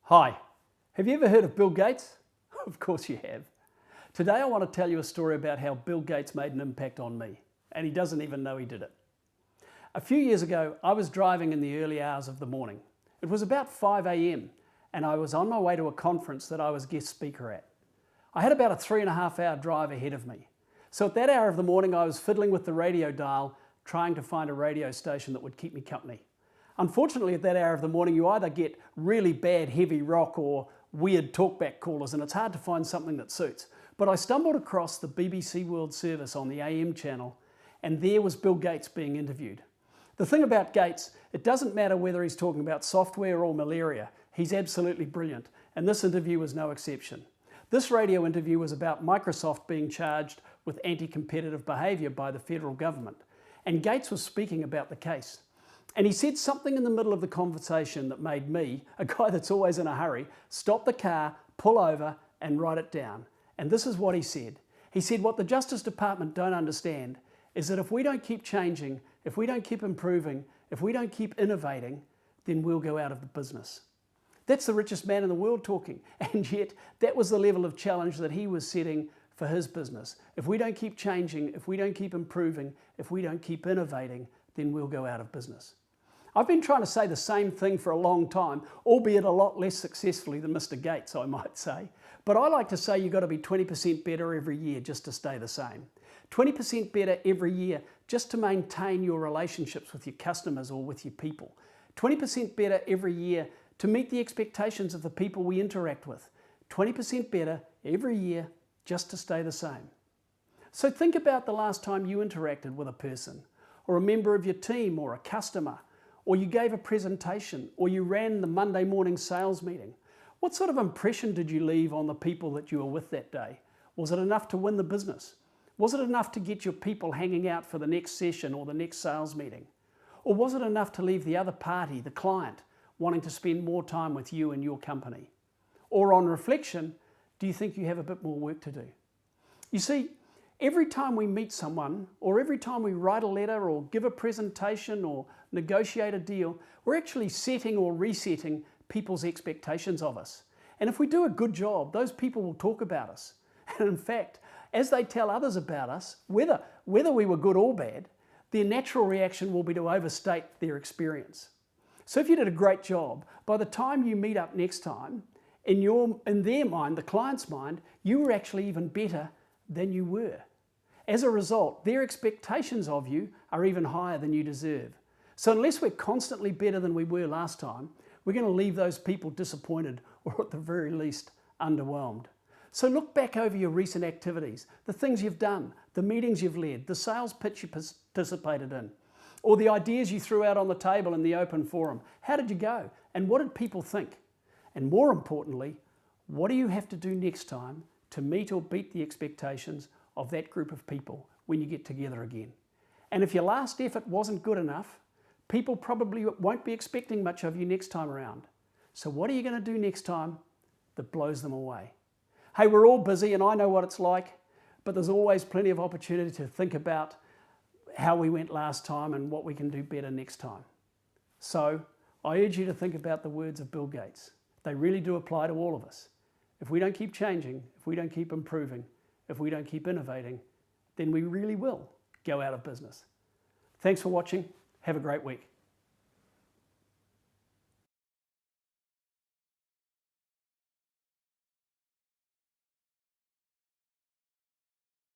Hi, have you ever heard of Bill Gates? Of course you have. Today I want to tell you a story about how Bill Gates made an impact on me, and he doesn't even know he did it. A few years ago, I was driving in the early hours of the morning. It was about 5 a.m. and I was on my way to a conference that I was guest speaker at. I had about a 3.5-hour drive ahead of me. So at that hour of the morning, I was fiddling with the radio dial, trying to find a radio station that would keep me company. Unfortunately, at that hour of the morning, you either get really bad heavy rock or weird talkback callers, and it's hard to find something that suits. But I stumbled across the BBC World Service on the AM channel, and there was Bill Gates being interviewed. The thing about Gates, it doesn't matter whether he's talking about software or malaria, he's absolutely brilliant, and this interview was no exception. This radio interview was about Microsoft being charged with anti-competitive behaviour by the federal government, and Gates was speaking about the case. And he said something in the middle of the conversation that made me, a guy that's always in a hurry, stop the car, pull over and write it down. And this is what he said. He said, what the Justice Department don't understand is that if we don't keep changing, if we don't keep improving, if we don't keep innovating, then we'll go out of the business. That's the richest man in the world talking. And yet that was the level of challenge that he was setting for his business. If we don't keep changing, if we don't keep improving, if we don't keep innovating, then we'll go out of business. I've been trying to say the same thing for a long time, albeit a lot less successfully than Mr. Gates, I might say. But I like to say you've got to be 20% better every year just to stay the same. 20% better every year just to maintain your relationships with your customers or with your people. 20% better every year to meet the expectations of the people we interact with. 20% better every year just to stay the same. So think about the last time you interacted with a person, or a member of your team, or a customer, or you gave a presentation, or you ran the Monday morning sales meeting. What sort of impression did you leave on the people that you were with that day? Was it enough to win the business? Was it enough to get your people hanging out for the next session or the next sales meeting? Or was it enough to leave the other party, the client, wanting to spend more time with you and your company? Or on reflection, do you think you have a bit more work to do? You see, every time we meet someone, or every time we write a letter or give a presentation or negotiate a deal, we're actually setting or resetting people's expectations of us. And if we do a good job, those people will talk about us. And in fact, as they tell others about us, whether we were good or bad, their natural reaction will be to overstate their experience. So if you did a great job, by the time you meet up next time, in their mind, the client's mind, you were actually even better than you were. As a result, their expectations of you are even higher than you deserve. So unless we're constantly better than we were last time, we're going to leave those people disappointed, or at the very least, underwhelmed. So look back over your recent activities, the things you've done, the meetings you've led, the sales pitch you participated in, or the ideas you threw out on the table in the open forum. How did you go? And what did people think? And more importantly, what do you have to do next time to meet or beat the expectations of that group of people when you get together again? And if your last effort wasn't good enough, people probably won't be expecting much of you next time around. So what are you going to do next time that blows them away? Hey, we're all busy and I know what it's like, but there's always plenty of opportunity to think about how we went last time and what we can do better next time. So I urge you to think about the words of Bill Gates. They really do apply to all of us. If we don't keep changing, if we don't keep improving, if we don't keep innovating, then we really will go out of business. Thanks for watching. Have a great week.